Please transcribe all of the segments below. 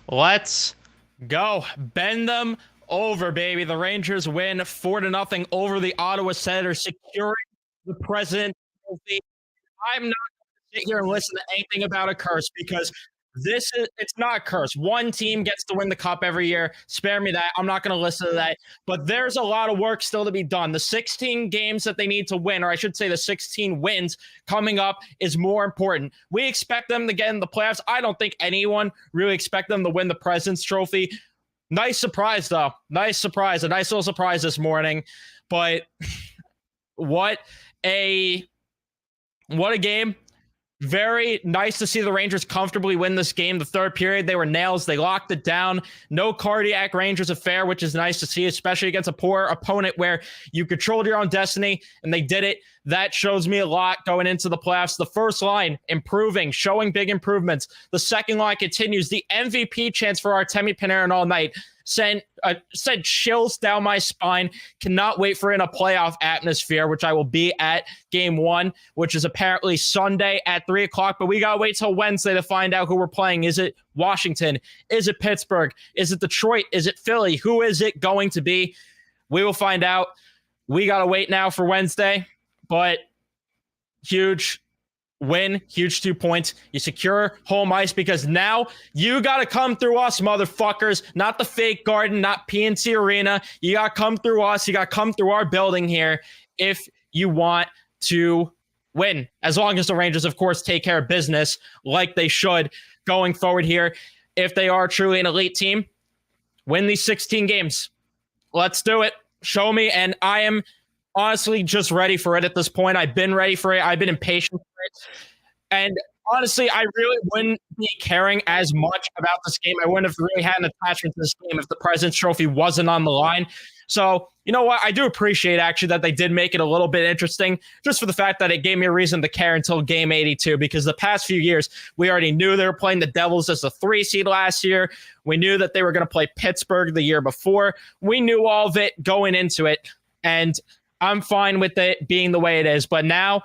Let's go. Bend them over, baby. The Rangers win 4-0 over the Ottawa Senators, securing the President Trophy. I'm not going to sit here and listen to anything about a curse because it's not a curse. One team gets to win the cup every year. Spare me that. I'm not going to listen to that. But there's a lot of work still to be done. The 16 games that they need to win, or I should say the 16 wins coming up, is more important. We expect them to get in the playoffs. I don't think anyone really expect them to win the President's Trophy. Nice surprise, though. Nice surprise. A nice little surprise this morning. But what a game. Very nice to see the Rangers comfortably win this game. The third period, they were nails. They locked it down. No cardiac Rangers affair, which is nice to see, especially against a poor opponent where you controlled your own destiny, and they did it. That shows me a lot going into the playoffs. The first line, improving, showing big improvements. The second line continues. The MVP chance for Artemi Panarin all night sent chills down my spine. Cannot wait for in a playoff atmosphere, which I will be at game one, which is apparently Sunday at 3 o'clock. But we got to wait till Wednesday to find out who we're playing. Is it Washington? Is it Pittsburgh? Is it Detroit? Is it Philly? Who is it going to be? We will find out. We got to wait now for Wednesday. But huge win, huge 2 points. You secure home ice because now you got to come through us, motherfuckers. Not the fake Garden, not PNC Arena. You got to come through us. You got to come through our building here if you want to win. As long as the Rangers, of course, take care of business like they should going forward here. If they are truly an elite team, win these 16 games. Let's do it. Show me, and I am honestly just ready for it at this point. I've been ready for it. I've been impatient for it. And honestly, I really wouldn't be caring as much about this game. I wouldn't have really had an attachment to this game if the President's Trophy wasn't on the line. So, you know what? I do appreciate, actually, that they did make it a little bit interesting, just for the fact that it gave me a reason to care until game 82, because the past few years, we already knew they were playing the Devils as a 3 seed last year. We knew that they were going to play Pittsburgh the year before. We knew all of it going into it, and I'm fine with it being the way it is. But now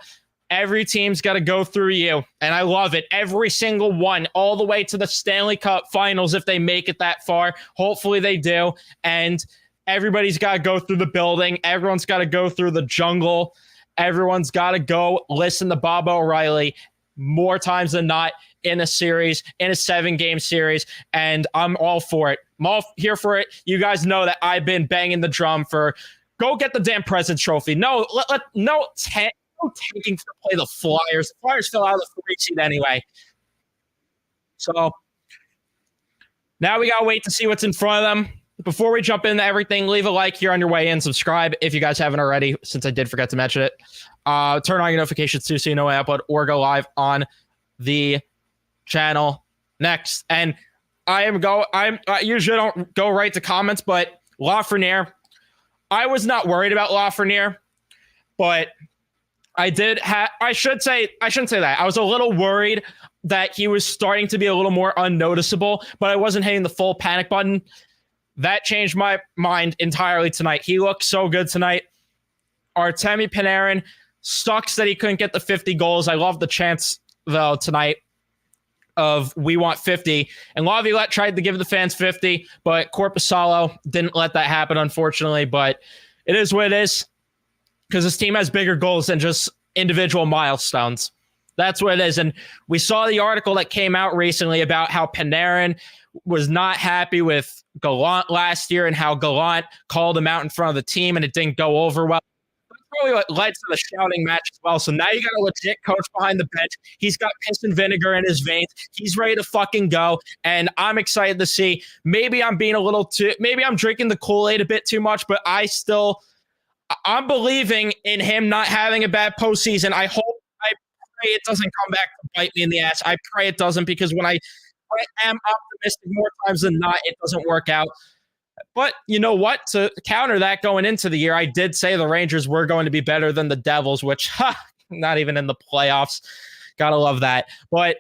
every team's got to go through you, and I love it. Every single one, all the way to the Stanley Cup Finals if they make it that far. Hopefully they do. And everybody's got to go through the building. Everyone's got to go through the jungle. Everyone's got to go listen to Bob O'Reilly more times than not in a series, in a 7-game series, and I'm all for it. I'm all here for it. You guys know that I've been banging the drum for go get the damn President's Trophy. No tanking to play the Flyers. The Flyers fell out of the 3 seed anyway. So now we got to wait to see what's in front of them. Before we jump into everything, leave a like here on your way in. Subscribe if you guys haven't already, since I did forget to mention it. Turn on your notifications too so you know when I upload or go live on the channel next. And I usually don't go right to comments, but Lafreniere, I was not worried about Lafreniere, but I shouldn't say that. I was a little worried that he was starting to be a little more unnoticeable, but I wasn't hitting the full panic button. That changed my mind entirely tonight. He looked so good tonight. Artemi Panarin, sucks that he couldn't get the 50 goals. I love the chance, though, tonight of we want 50. And Laviolette tried to give the fans 50, but Korpisalo didn't let that happen, unfortunately. But it is what it is, because this team has bigger goals than just individual milestones. That's what it is. And we saw the article that came out recently about how Panarin was not happy with Gallant last year and how Gallant called him out in front of the team and it didn't go over well. That's probably what led to the shouting match as well. So now you got a legit coach behind the bench. He's got piss and vinegar in his veins. He's ready to fucking go. And I'm excited to see. Maybe I'm being maybe I'm drinking the Kool-Aid a bit too much, but I'm believing in him not having a bad postseason. I pray it doesn't come back to bite me in the ass. I pray it doesn't, because when I am optimistic more times than not, it doesn't work out. But you know what? To counter that going into the year, I did say the Rangers were going to be better than the Devils, which, not even in the playoffs. Gotta love that. But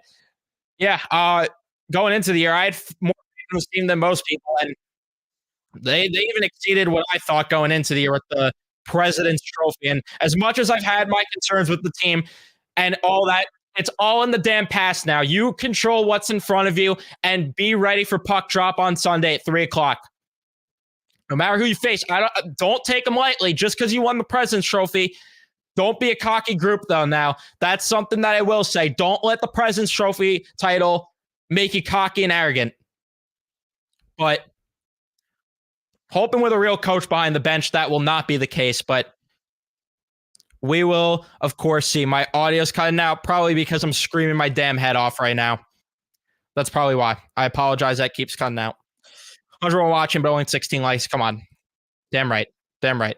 yeah, going into the year, I had more faith in this team than most people, and they even exceeded what I thought going into the year with the President's Trophy. And as much as I've had my concerns with the team and all that It's all in the damn past now. You control what's in front of you and be ready for puck drop on Sunday at 3 o'clock. No matter who you face, don't take them lightly. Just because you won the President's Trophy, don't be a cocky group, though. Now, that's something that I will say. Don't let the President's Trophy title make you cocky and arrogant. But hoping with a real coach behind the bench, that will not be the case. But we will, of course, see. My audio's cutting out, probably because I'm screaming my damn head off right now. That's probably why. I apologize. That keeps cutting out. 100 watching, but only 16 likes. Come on. Damn right. Damn right.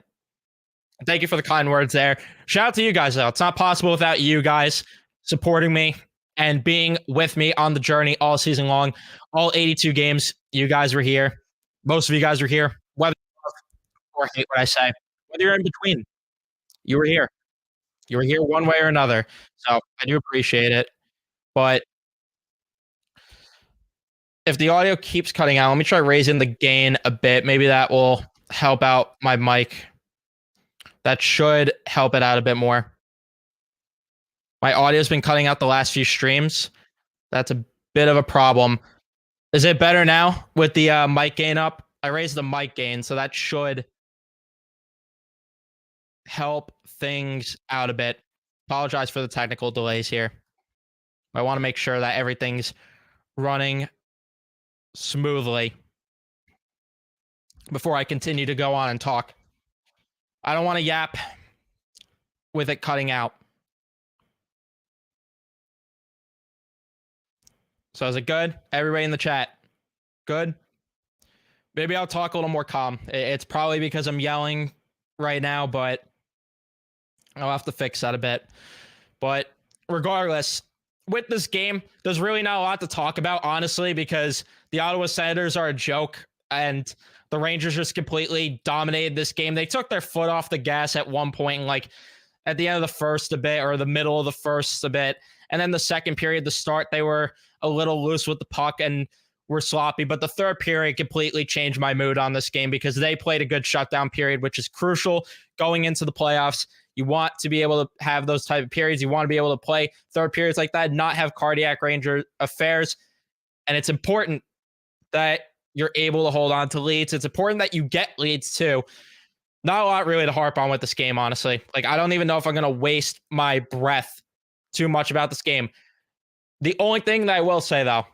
Thank you for the kind words there. Shout out to you guys, though. It's not possible without you guys supporting me and being with me on the journey all season long. All 82 games, you guys were here. Most of you guys were here. Whether you love or hate what I say, whether you're in between, you were here. You were here one way or another. So I do appreciate it. But if the audio keeps cutting out, let me try raising the gain a bit. Maybe that will help out my mic. That should help it out a bit more. My audio's been cutting out the last few streams. That's a bit of a problem. Is it better now with the mic gain up? I raised the mic gain, so that should help things out a bit. Apologize for the technical delays here. I want to make sure that everything's running smoothly before I continue to go on and talk. I don't want to yap with it cutting out. So is it good? Everybody in the chat? Good? Maybe I'll talk a little more calm. It's probably because I'm yelling right now, but I'll have to fix that a bit. But regardless, with this game, there's really not a lot to talk about, honestly, because the Ottawa Senators are a joke and the Rangers just completely dominated this game. They took their foot off the gas at one point, like at the end of the first a bit, or the middle of the first a bit. And then the second period, the start, they were a little loose with the puck and were sloppy. But the third period completely changed my mood on this game because they played a good shutdown period, which is crucial going into the playoffs. You want to be able to have those type of periods. You want to be able to play third periods like that, not have cardiac Ranger affairs. And it's important that you're able to hold on to leads. It's important that you get leads too. Not a lot really to harp on with this game, honestly. Like, I don't even know if I'm going to waste my breath too much about this game. The only thing that I will say, though,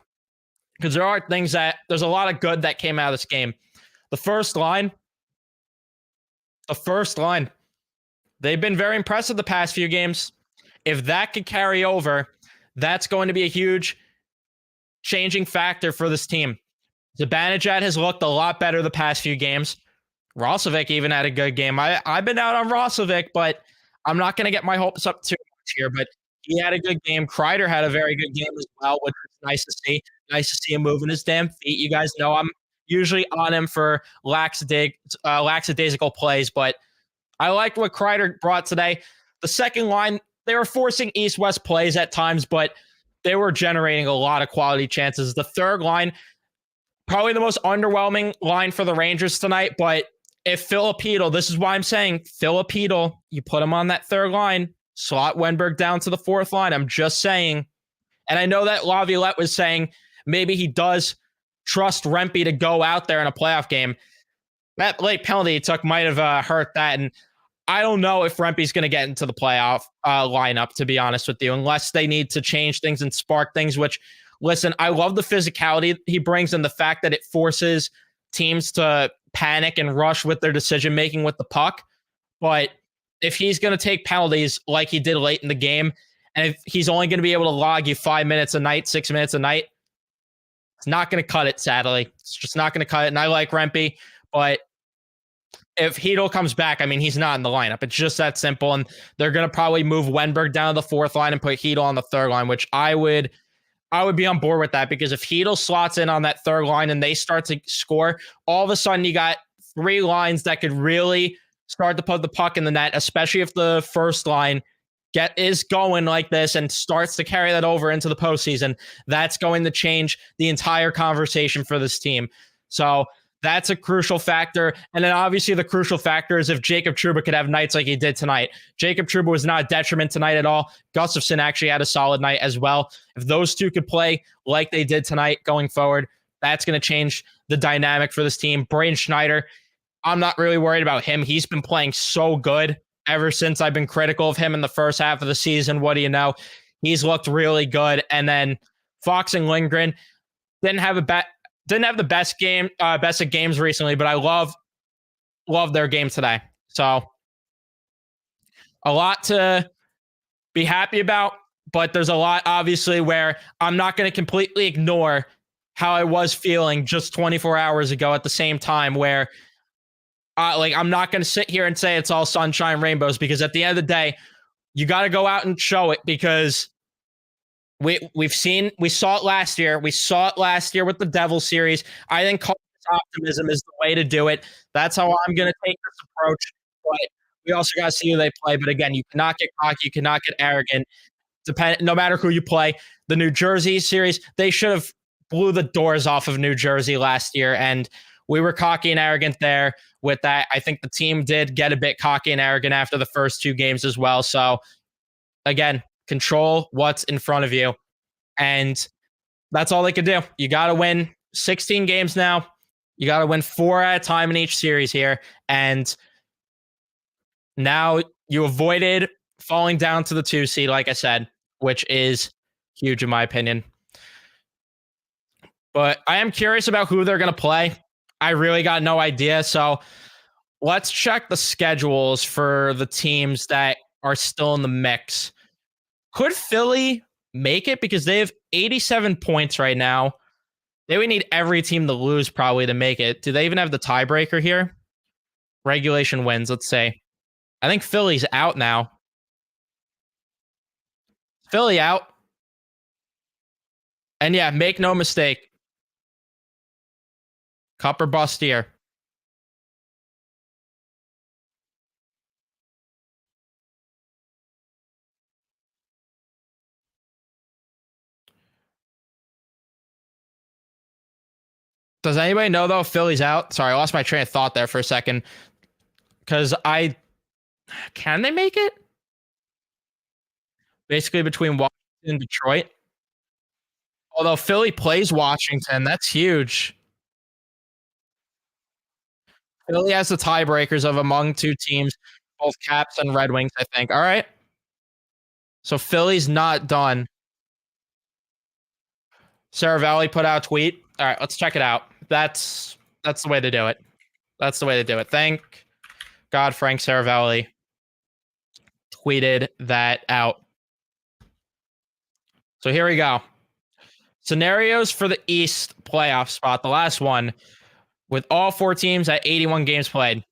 because there's a lot of good that came out of this game. The first line, they've been very impressive the past few games. If that could carry over, that's going to be a huge changing factor for this team. Zibanejad has looked a lot better the past few games. Roslovic even had a good game. I've been out on Roslovic, but I'm not going to get my hopes up too much here. But he had a good game. Kreider had a very good game as well, which was nice to see. Nice to see him moving his damn feet. You guys know I'm usually on him for lackadaisical plays, but I liked what Kreider brought today. The second line, they were forcing east-west plays at times, but they were generating a lot of quality chances. The third line, probably the most underwhelming line for the Rangers tonight, but if Filipino, this is why I'm saying Filipino, you put him on that third line, slot Wenberg down to the fourth line. I'm just saying. And I know that Laviolette was saying maybe he does trust Rempe to go out there in a playoff game. That late penalty he took might have hurt that. And I don't know if Rempe's going to get into the playoff lineup, to be honest with you, unless they need to change things and spark things, which, listen, I love the physicality he brings and the fact that it forces teams to panic and rush with their decision-making with the puck. But if he's going to take penalties like he did late in the game, and if he's only going to be able to log you 5 minutes a night, 6 minutes a night, it's not going to cut it, sadly. It's just not going to cut it. And I like Rempe, but if Hedl comes back, I mean, he's not in the lineup. It's just that simple. And they're going to probably move Wenberg down to the fourth line and put Hedl on the third line, which I would be on board with that, because if Hedl slots in on that third line and they start to score, all of a sudden you got three lines that could really start to put the puck in the net, especially if the first line is going like this and starts to carry that over into the postseason. That's going to change the entire conversation for this team. So That's a crucial factor. And then obviously the crucial factor is if Jacob Trouba could have nights like he did tonight. Jacob Trouba was not a detriment tonight at all. Gustafson actually had a solid night as well. If those two could play like they did tonight going forward, that's going to change the dynamic for this team. Braden Schneider, I'm not really worried about him. He's been playing so good ever since I've been critical of him in the first half of the season. What do you know? He's looked really good. And then Fox and Lindgren didn't have the best of games recently, but I love their game today. So a lot to be happy about, but there's a lot obviously where I'm not going to completely ignore how I was feeling just 24 hours ago at the same time where like I'm not going to sit here and say it's all sunshine rainbows because at the end of the day, you got to go out and show it because we saw it last year. We saw it last year with the Devil series. I think cautious optimism is the way to do it. That's how I'm going to take this approach. But we also got to see who they play. But again, you cannot get cocky. You cannot get arrogant. No matter who you play. The New Jersey series, they should have blew the doors off of New Jersey last year, and we were cocky and arrogant there with that. I think the team did get a bit cocky and arrogant after the first two games as well. So again, control what's in front of you. And that's all they could do. You got to win 16 games now. You got to win 4 at a time in each series here. And now you avoided falling down to the 2 seed, like I said, which is huge in my opinion. But I am curious about who they're going to play. I really got no idea. So let's check the schedules for the teams that are still in the mix. Could Philly make it? Because they have 87 points right now. They would need every team to lose probably to make it. Do they even have the tiebreaker here? Regulation wins, let's say. I think Philly's out now. Philly out. And yeah, make no mistake. Cup or bust here. Does anybody know though if Philly's out? Sorry, I lost my train of thought there for a second. Because can they make it? Basically between Washington and Detroit. Although Philly plays Washington, that's huge. Philly has the tiebreakers of among two teams, both Caps and Red Wings, I think. All right. So Philly's not done. Sarah Valley put out a tweet. All right, let's check it out. That's the way to do it. That's the way to do it. Thank God Frank Saravalli tweeted that out. So here we go. Scenarios for the East playoff spot, the last one, with all 4 teams at 81 games played.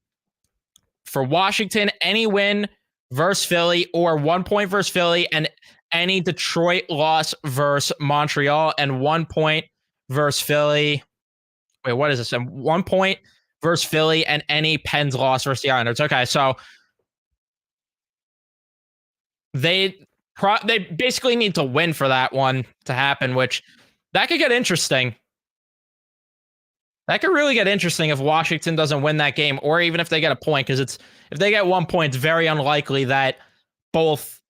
For Washington, any win versus Philly or 1 point versus Philly and any Detroit loss versus Montreal and 1 point versus Philly. Wait, what is this? 1 point versus Philly and any Pens loss versus the Islanders. Okay, so they basically need to win for that one to happen, which that could get interesting. That could really get interesting if Washington doesn't win that game, or even if they get a point, because if they get 1 point, it's very unlikely that both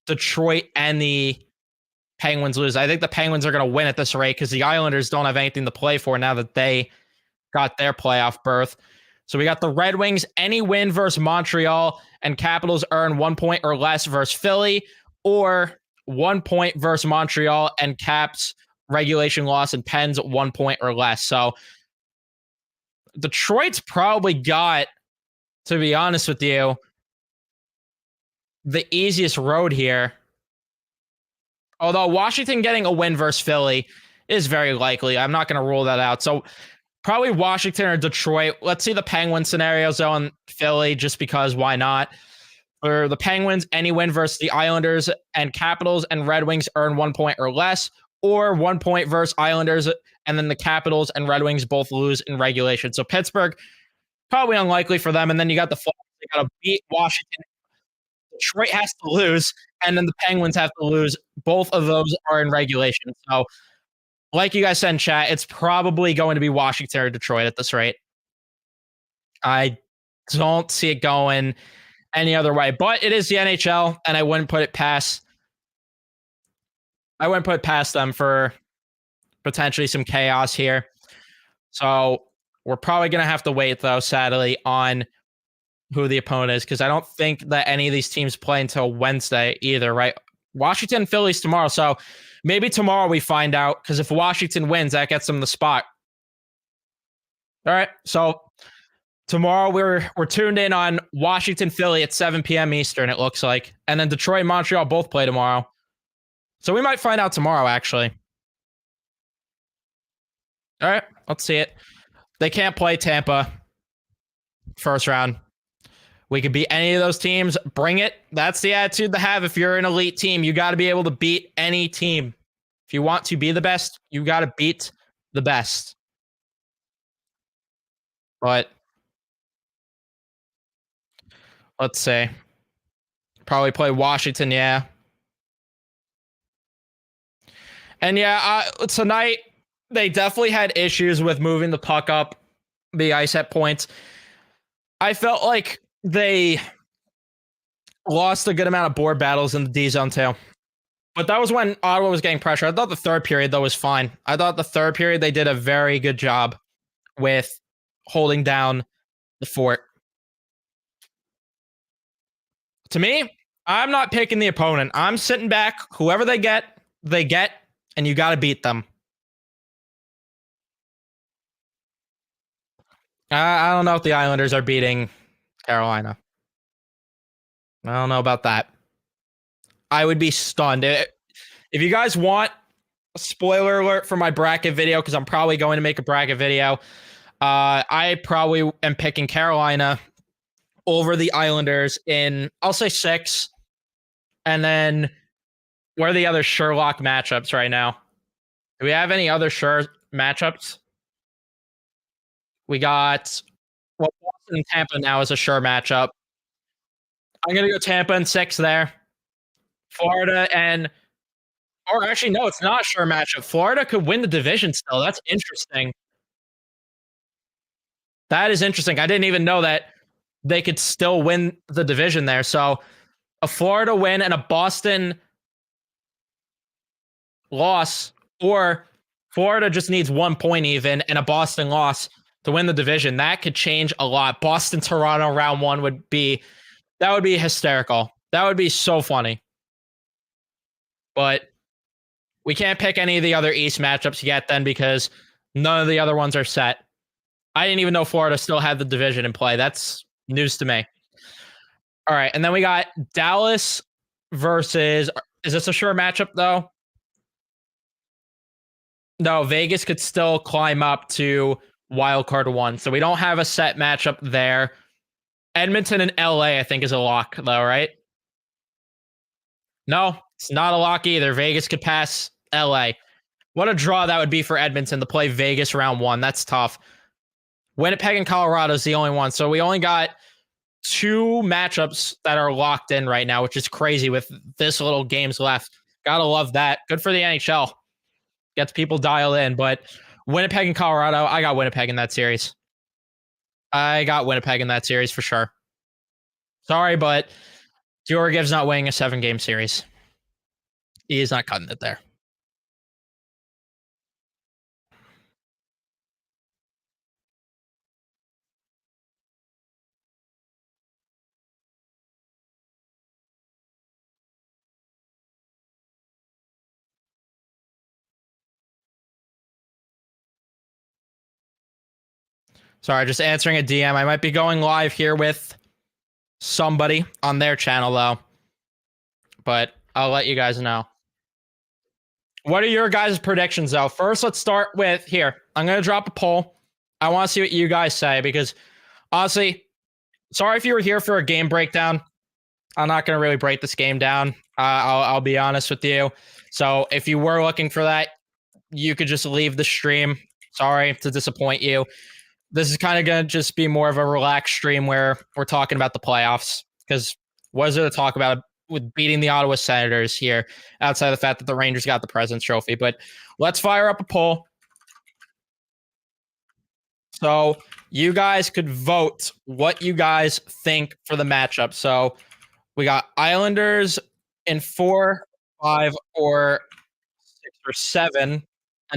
Detroit and the Penguins lose. I think the Penguins are going to win at this rate because the Islanders don't have anything to play for now that they got their playoff berth. So we got the Red Wings, any win versus Montreal, and Capitals earn 1 point or less versus Philly, or 1 point versus Montreal and Caps regulation loss and Pens 1 point or less. So Detroit's probably got, to be honest with you, the easiest road here. Although Washington getting a win versus Philly is very likely. I'm not going to rule that out. So probably Washington or Detroit. Let's see the Penguin scenarios on Philly, just because why not? For the Penguins, any win versus the Islanders and Capitals and Red Wings earn 1 point or less, or 1 point versus Islanders, and then the Capitals and Red Wings both lose in regulation. So Pittsburgh, probably unlikely for them. And then you got the Flyers. They got to beat Washington. Detroit has to lose, and then the Penguins have to lose. Both of those are in regulation. So like you guys said in chat, it's probably going to be Washington or Detroit at this rate. I don't see it going any other way. But it is the NHL, and I wouldn't put it past them for potentially some chaos here. So we're probably gonna have to wait though, sadly, on who the opponent is, because I don't think that any of these teams play until Wednesday either, right? Washington, Phillies tomorrow. So maybe tomorrow we find out, because if Washington wins, that gets them the spot. All right. So tomorrow we're tuned in on Washington, Philly at 7 p.m. Eastern, it looks like. And then Detroit and Montreal both play tomorrow. So we might find out tomorrow, actually. All right. Let's see it. They can't play Tampa first round. We could beat any of those teams. Bring it. That's the attitude to have if you're an elite team. You got to be able to beat any team. If you want to be the best, you got to beat the best. But let's say probably play Washington, yeah. And yeah, tonight they definitely had issues with moving the puck up the ice at points. I felt like they lost a good amount of board battles in the D zone too. But that was when Ottawa was getting pressure. I thought the third period, though, was fine. I thought the third period, they did a very good job with holding down the fort. To me, I'm not picking the opponent. I'm sitting back. Whoever they get, and you got to beat them. I don't know if the Islanders are beating Carolina. I don't know about that. I would be stunned. If you guys want a spoiler alert for my bracket video, because I'm probably going to make a bracket video, I probably am picking Carolina over the Islanders in, I'll say 6. And then where are the other Sherlock matchups right now? Do we have any other sure matchups? We got, well, Boston and Tampa now is a sure matchup. I'm going to go Tampa and 6 there. Florida and, or actually, no, it's not a sure matchup. Florida could win the division still. That's interesting. That is interesting. I didn't even know that they could still win the division there. So a Florida win and a Boston loss, or Florida just needs 1 point even and a Boston loss to win the division. That could change a lot. Boston Toronto round 1 would be hysterical. That would be so funny. But we can't pick any of the other East matchups yet then, because none of the other ones are set. I didn't even know Florida still had the division in play. That's news to me. All right, and then we got Dallas versus, is this a sure matchup though? No, Vegas could still climb up to wild card 1. So we don't have a set matchup there. Edmonton and LA, I think, is a lock though, right? No, it's not a lock either. Vegas could pass LA. What a draw that would be for Edmonton to play Vegas round 1. That's tough. Winnipeg and Colorado is the only one. So we only got 2 matchups that are locked in right now, which is crazy with this little games left. Gotta love that. Good for the NHL. Gets people dialed in. But Winnipeg and Colorado, I got Winnipeg in that series. I got Winnipeg in that series for sure. Sorry, but Georgiev's not winning a 7-game series. He is not cutting it there. Sorry, just answering a DM. I might be going live here with somebody on their channel, though. But I'll let you guys know. What are your guys' predictions, though? First, let's start with here. I'm going to drop a poll. I want to see what you guys say, because honestly, sorry if you were here for a game breakdown. I'm not going to really break this game down. I'll be honest with you. So if you were looking for that, you could just leave the stream. Sorry to disappoint you. This is kind of going to just be more of a relaxed stream where we're talking about the playoffs, because what is there to talk about with beating the Ottawa Senators here outside of the fact that the Rangers got the President's Trophy? But let's fire up a poll. So you guys could vote what you guys think for the matchup. So we got Islanders in 4, 5, or 6 or 7. And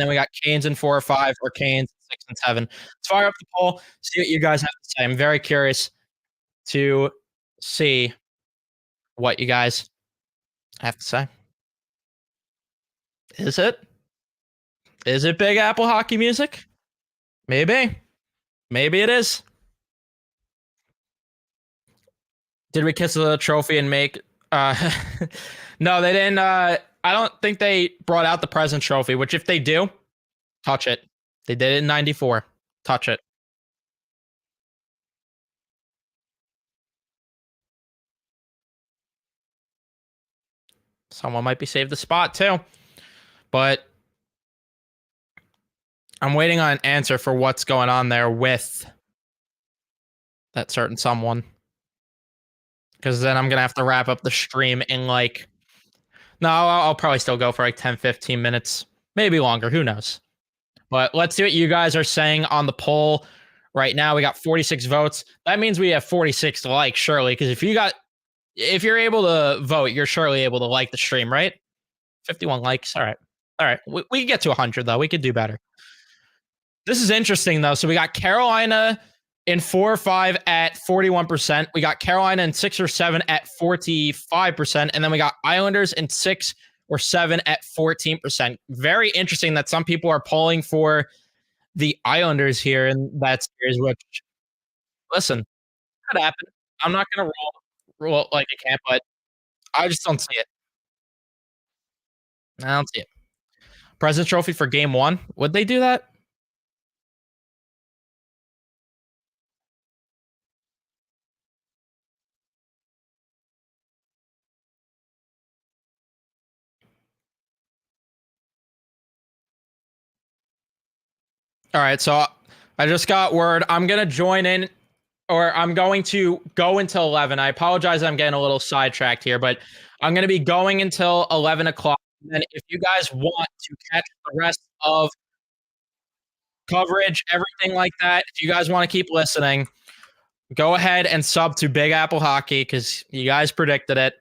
then we got Canes in 4 or 5 or Canes 6 and 7. Let's fire up the poll, see what you guys have to say. I'm very curious to see what you guys have to say. Is it? Is it Big Apple hockey music? Maybe. Maybe it is. Did we kiss the trophy and make no, they didn't I don't think they brought out the present trophy, which if they do, touch it. They did it in 94. Touch it. Someone might be saved the spot too. But I'm waiting on an answer for what's going on there with that certain someone. Because then I'm going to have to wrap up the stream in like... No, I'll probably still go for like 10, 15 minutes. Maybe longer. Who knows? But let's see what you guys are saying on the poll. Right now, we got 46 votes. That means we have 46 to like, surely. Because if you're able to vote, you're surely able to like the stream, right? 51 likes. All right. All right. We can get to 100, though. We could do better. This is interesting, though. So we got Carolina in 4 or 5 at 41%. We got Carolina in 6 or 7 at 45%. And then we got Islanders in 6 or 7 at 14%. Very interesting that some people are polling for the Islanders here in that series, which, listen, could happen. I'm not going to rule like it can't, but I just don't see it. I don't see it. President's Trophy for game 1. Would they do that? All right, so I just got word. I'm going to join in, or I'm going to go until 11. I apologize, I'm getting a little sidetracked here, but I'm going to be going until 11 o'clock. And if you guys want to catch the rest of coverage, everything like that, if you guys want to keep listening, go ahead and sub to Big Apple Hockey because you guys predicted it.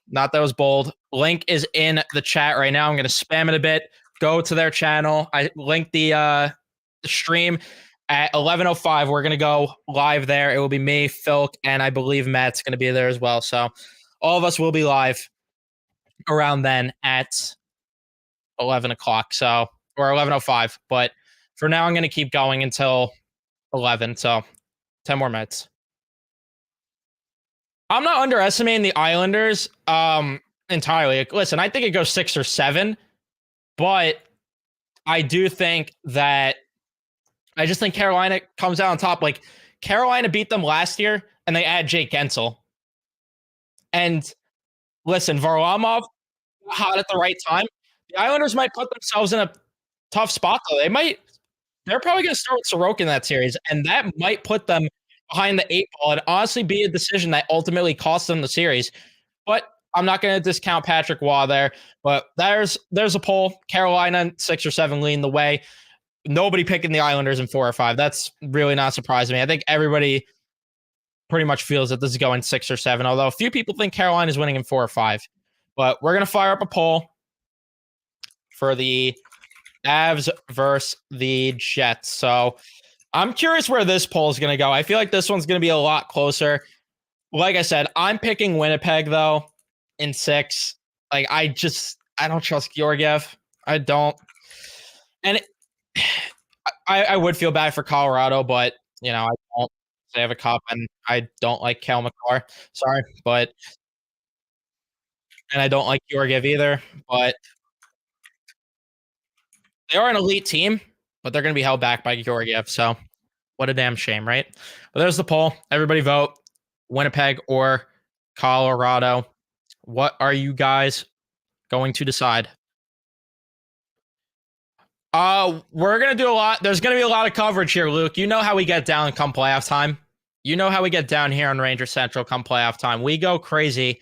Not that was bold. Link is in the chat right now. I'm going to spam it a bit. Go to their channel. I linked the stream at 11:05. We're going to go live there. It will be me, Phil, and I believe Matt's going to be there as well. So all of us will be live around then at 11 o'clock. So, or 11:05. But for now, I'm going to keep going until 11. So 10 more minutes. I'm not underestimating the Islanders entirely. Listen, I think it goes 6 or 7. But I do think that I just think Carolina comes out on top. Like, Carolina beat them last year, and they add Jake Gensel. And listen, Varlamov hot at the right time. The Islanders might put themselves in a tough spot, though. They're probably going to start with Sorokin in that series, and that might put them behind the 8 ball and honestly be a decision that ultimately costs them the series. But I'm not going to discount Patrick Waugh there, but there's a poll. Carolina 6 or 7 leading the way. Nobody picking the Islanders in 4 or 5. That's really not surprising me. I think everybody pretty much feels that this is going 6 or 7, although a few people think Carolina is winning in 4 or 5. But we're going to fire up a poll for the Avs versus the Jets. So I'm curious where this poll is going to go. I feel like this one's going to be a lot closer. Like I said, I'm picking Winnipeg, though. In 6, like I don't trust Georgiev. I don't, and I would feel bad for Colorado, but you know I don't. They have a cup, and I don't like Cal McCarr. Sorry, but and I don't like Georgiev either. But they are an elite team, but they're going to be held back by Georgiev. So what a damn shame, right? But there's the poll. Everybody vote: Winnipeg or Colorado. What are you guys going to decide? We're gonna do a lot. There's gonna be a lot of coverage here, Luke. You know how we get down come playoff time. You know how we get down here on Ranger Central come playoff time. We go crazy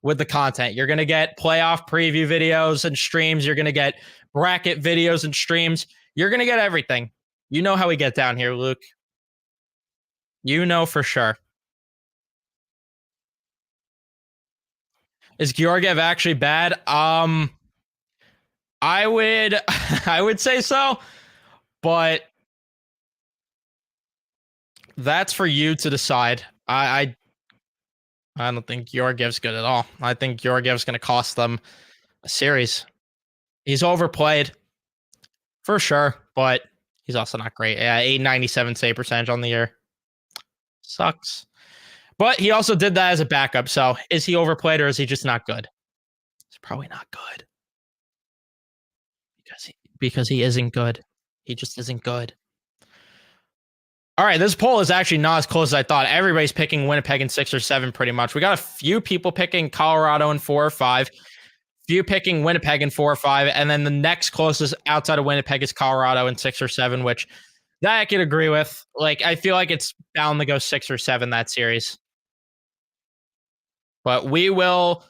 with the content. You're gonna get playoff preview videos and streams. You're gonna get bracket videos and streams. You're going to get everything. You know how we get down here, Luke. You know for sure. Is Georgiev actually bad? I would I would say so, but that's for you to decide. I don't think Georgiev's good at all. I think Georgiev's going to cost them a series. He's overplayed for sure, but he's also not great. Yeah, 897 save percentage on the year. Sucks. But he also did that as a backup. So is he overplayed or is he just not good? He's probably not good because he isn't good. He just isn't good. All right, this poll is actually not as close as I thought. Everybody's picking Winnipeg in 6 or 7 pretty much. We got a few people picking Colorado in 4 or 5. Few picking Winnipeg in 4 or 5, and then the next closest outside of Winnipeg is Colorado in 6 or 7, which that I could agree with. Like, I feel like it's bound to go 6 or 7 that series. But we will,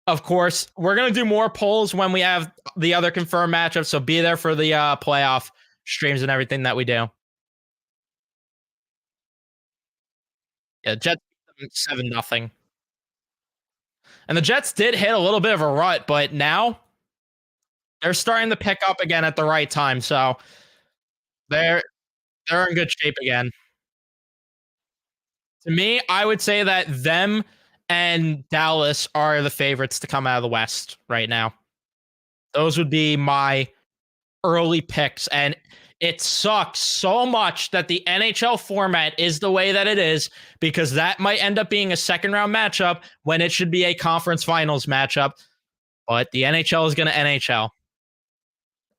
of course, we're gonna do more polls when we have the other confirmed matchups. So be there for the playoff streams and everything that we do. Yeah, Jets 7-0. And the Jets did hit a little bit of a rut, but now they're starting to pick up again at the right time. So they're in good shape again. To me, I would say that them and Dallas are the favorites to come out of the West right now. Those would be my early picks. And it sucks so much that the NHL format is the way that it is, because that might end up being a second round matchup when it should be a conference finals matchup. But the NHL is going to NHL.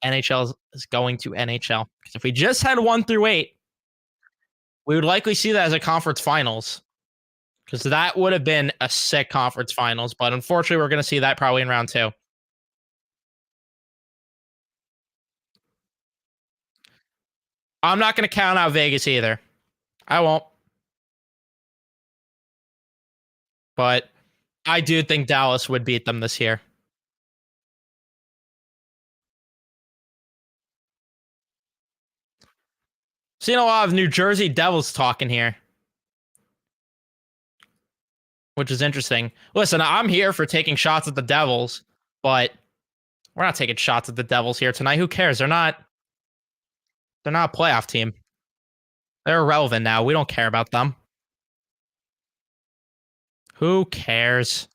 NHL is going to NHL. Because if we just had 1 through 8, we would likely see that as a conference finals, because that would have been a sick conference finals. But unfortunately, we're going to see that probably in round 2. I'm not going to count out Vegas either. I won't. But I do think Dallas would beat them this year. Seen a lot of New Jersey Devils talking here, which is interesting. Listen, I'm here for taking shots at the Devils, but we're not taking shots at the Devils here tonight. Who cares? They're not a playoff team. They're irrelevant now. We don't care about them. Who cares?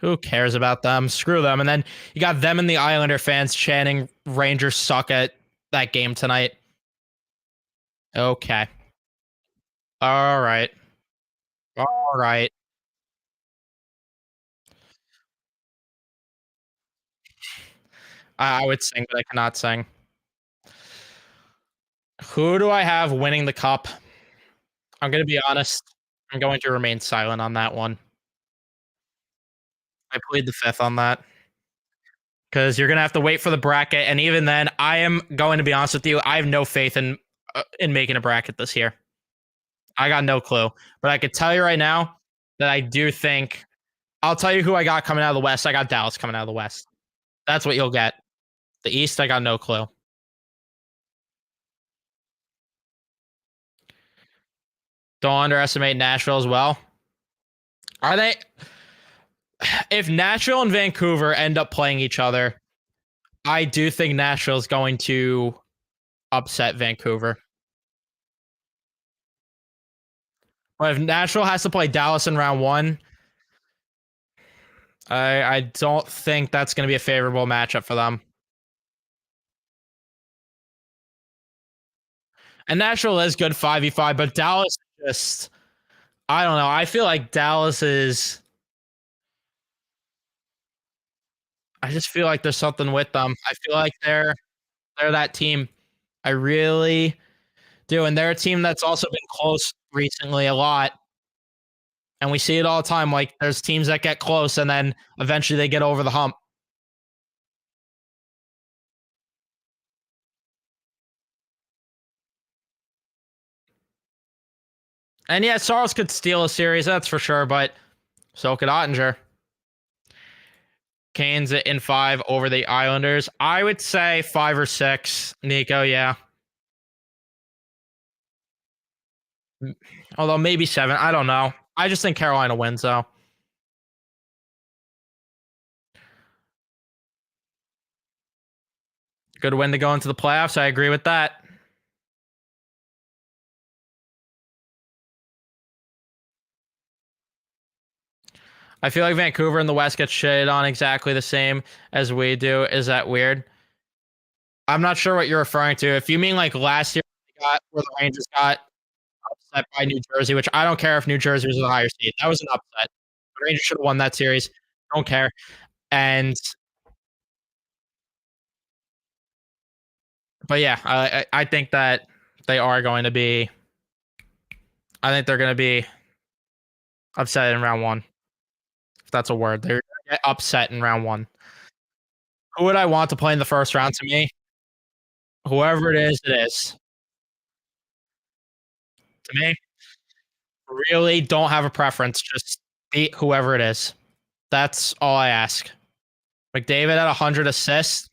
Who cares about them? Screw them. And then you got them and the Islander fans chanting Rangers suck at that game tonight. Okay. All right. All right. I would sing, but I cannot sing. Who do I have winning the cup? I'm going to be honest. I'm going to remain silent on that one. I plead the fifth on that, because you're going to have to wait for the bracket. And even then, I am going to be honest with you. I have no faith in making a bracket this year. I got no clue. But I could tell you right now that I do think, I'll tell you who I got coming out of the West. I got Dallas coming out of the West. That's what you'll get. The East, I got no clue. Don't underestimate Nashville as well. Are they? If Nashville and Vancouver end up playing each other, I do think Nashville is going to upset Vancouver. But if Nashville has to play Dallas in round 1, I don't think that's going to be a favorable matchup for them. And Nashville is good 5v5, but Dallas just, I don't know. I feel like Dallas is, I just feel like there's something with them. I feel like they're that team. I really do. And they're a team that's also been close recently a lot. And we see it all the time. Like, there's teams that get close and then eventually they get over the hump. And yeah, Saros could steal a series, that's for sure, but so could Ottinger. Canes in 5 over the Islanders. I would say 5 or 6. Nico, yeah. Although maybe 7. I don't know. I just think Carolina wins, though. Good win to go into the playoffs. I agree with that. I feel like Vancouver in the West gets shaded on exactly the same as we do. Is that weird? I'm not sure what you're referring to. If you mean like last year where the Rangers got upset by New Jersey, which I don't care if New Jersey was the higher seed. That was an upset. The Rangers should have won that series. Don't care. And but yeah, I think that they are going to be. I think they're going to be upset in round 1. If that's a word, they're going to get upset in round 1. Who would I want to play in the first round? To me, whoever it is, it is. To me, really don't have a preference. Just beat whoever it is. That's all I ask. McDavid at 100 assists,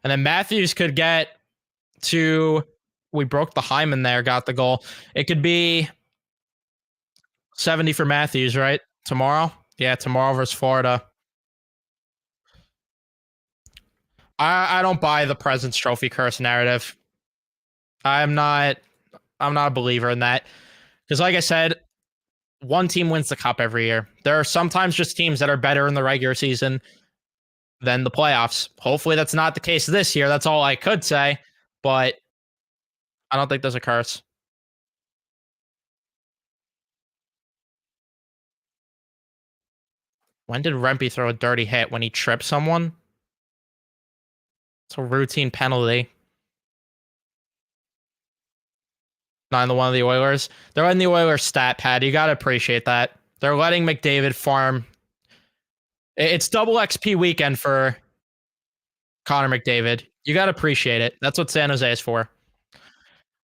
and then Matthews could get to. We broke the Hyman there, got the goal. It could be 70 for Matthews, right? Tomorrow? Yeah, tomorrow versus Florida. I don't buy the President's Trophy curse narrative. I'm not a believer in that. Because like I said, one team wins the cup every year. There are sometimes just teams that are better in the regular season than the playoffs. Hopefully that's not the case this year. That's all I could say. But I don't think there's a curse. When did Rempe throw a dirty hit? When he tripped someone? It's a routine penalty. 9 to 1 of the Oilers. They're letting the Oilers stat pad. You got to appreciate that. They're letting McDavid farm. It's double XP weekend for Connor McDavid. You got to appreciate it. That's what San Jose is for.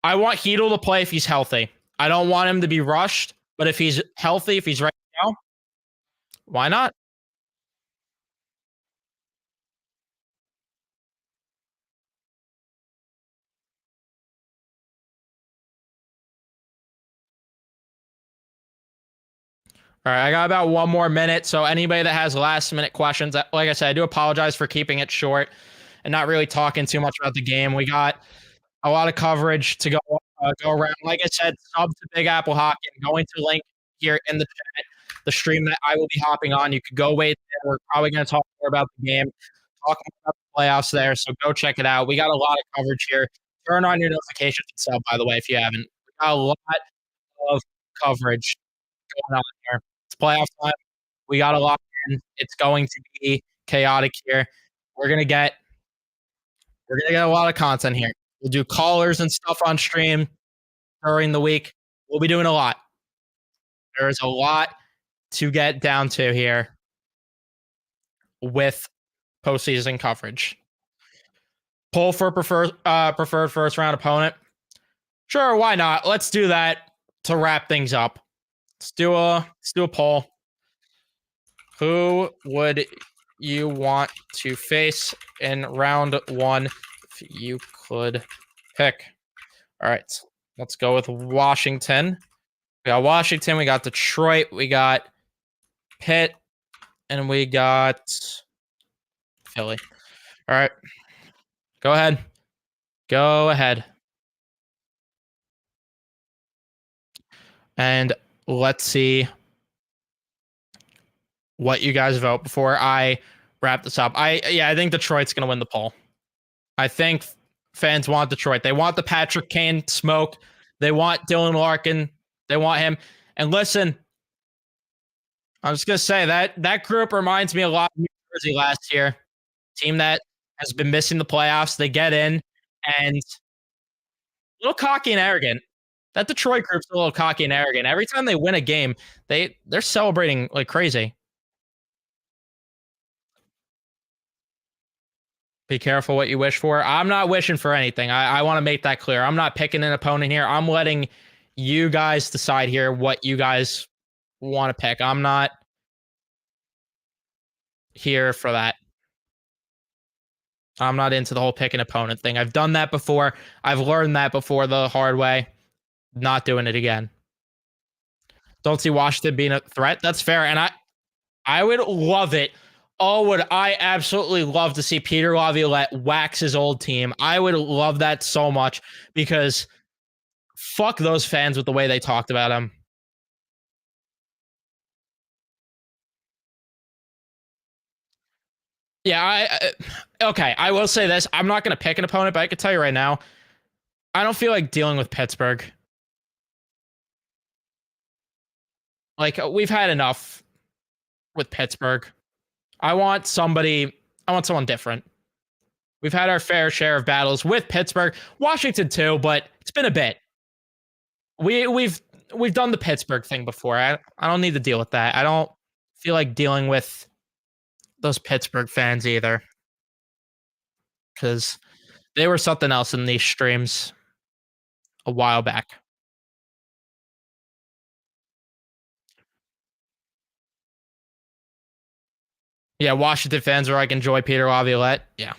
I want Hedl to play if he's healthy. I don't want him to be rushed, but if he's healthy, if he's right now, why not? All right, I got about 1 more minute. So anybody that has last minute questions, like I said, I do apologize for keeping it short and not really talking too much about the game. We got a lot of coverage to go around. Like I said, sub to Big Apple Hockey. I'm going to link here in the chat the stream that I will be hopping on. You could go wait there. We're probably going to talk more about the game, talk about the playoffs there. So go check it out. We got a lot of coverage here. Turn on your notifications and sub, by the way, if you haven't. We got a lot of coverage going on here. It's playoff time. We got a lot in. It's going to be chaotic here. We're gonna get a lot of content here. We'll do callers and stuff on stream during the week. We'll be doing a lot. There's a lot to get down to here with postseason coverage. Poll for preferred first round opponent. Sure, why not? Let's do that to wrap things up. Let's do a poll. Who would you want to face in round 1 if you could pick? All right, let's go with Washington. We got Washington, we got Detroit, we got Pitt, and we got Philly. All right, go ahead. Go ahead. And let's see what you guys vote before I wrap this up. I think Detroit's going to win the poll. I think fans want Detroit. They want the Patrick Kane smoke. They want Dylan Larkin. They want him. And listen, I'm just going to say that group reminds me a lot of New Jersey last year. Team that has been missing the playoffs. They get in and a little cocky and arrogant. That Detroit group's a little cocky and arrogant. Every time they win a game, they're celebrating like crazy. Be careful what you wish for. I'm not wishing for anything. I want to make that clear. I'm not picking an opponent here. I'm letting you guys decide here what you guys want to pick. I'm not. here for that. I'm not into the whole pick an opponent thing. I've done that before. I've learned that before the hard way. Not doing it again. Don't see Washington being a threat. That's fair. And I would love it. Oh, would I absolutely love to see Peter Laviolette wax his old team. I would love that so much because fuck those fans with the way they talked about him. Yeah, okay. I will say this: I'm not going to pick an opponent, but I can tell you right now, I don't feel like dealing with Pittsburgh. Like we've had enough with Pittsburgh. I want somebody. I want someone different. We've had our fair share of battles with Pittsburgh, Washington too, but it's been a bit. We've done the Pittsburgh thing before. I don't need to deal with that. I don't feel like dealing with those Pittsburgh fans either because they were something else in these streams a while back. Yeah, Washington fans are like enjoy Peter Laviolette. Yeah,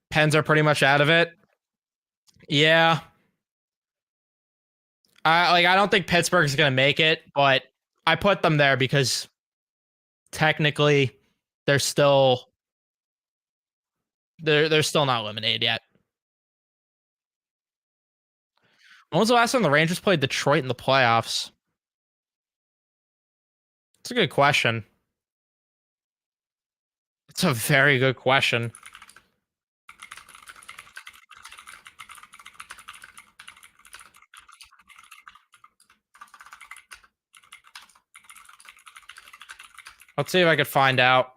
Pens are pretty much out of it. Yeah, I don't think Pittsburgh's gonna make it, but I put them there because technically they're still they're still not eliminated yet. When was the last time the Rangers played Detroit in the playoffs? It's a good question. It's a very good question. Let's see if I could find out.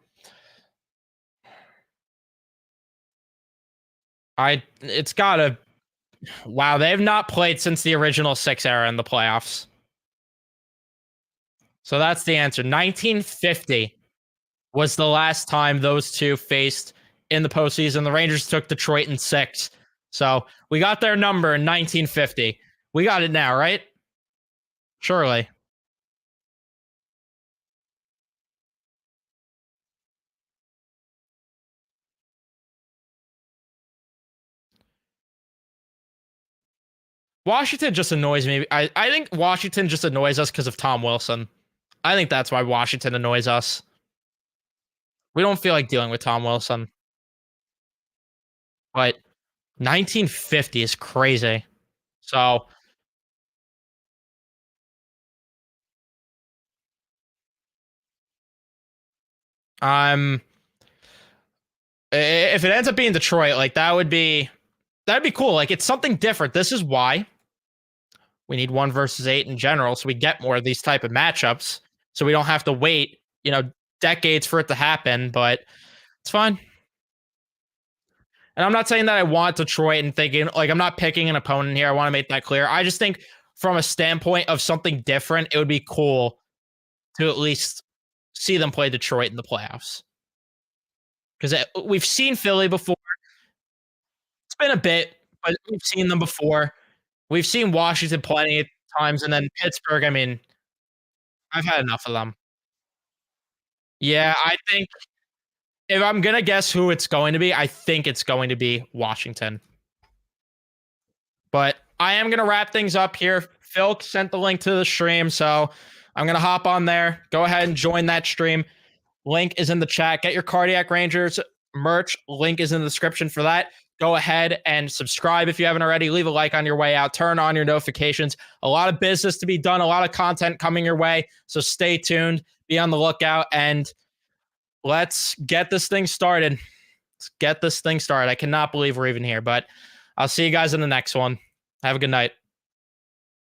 It's gotta wow, they've not played since the original six era in the playoffs. So that's the answer. 1950 was the last time those two faced in the postseason. The Rangers took Detroit in six. So we got their number in 1950. We got it now, right? Surely. Washington just annoys me. I think Washington just annoys us because of Tom Wilson. I think that's why Washington annoys us. We don't feel like dealing with Tom Wilson. But 1950 is crazy. So, I'm if it ends up being Detroit, like that'd be cool. Like it's something different. This is why we need 1 versus 8 in general, so we get more of these type of matchups, so we don't have to wait, decades for it to happen. But it's fine. And I'm not saying that I want Detroit and thinking like I'm not picking an opponent here. I want to make that clear. I just think from a standpoint of something different, it would be cool to at least see them play Detroit in the playoffs because we've seen Philly before. It's been a bit, but we've seen them before. We've seen Washington plenty of times, and then Pittsburgh. I mean, I've had enough of them. Yeah, I think if I'm gonna guess who it's going to be, I think it's going to be Washington. But I am gonna wrap things up here. Phil sent the link to the stream, so I'm gonna hop on there. Go ahead and join that stream. Link is in the chat. Get your Cardiac Rangers merch. Link is in the description for that. Go ahead and subscribe if you haven't already. Leave a like on your way out. Turn on your notifications. A lot of business to be done, a lot of content coming your way. So stay tuned, be on the lookout, and let's get this thing started. Let's get this thing started. I cannot believe we're even here, but I'll see you guys in the next one. Have a good night.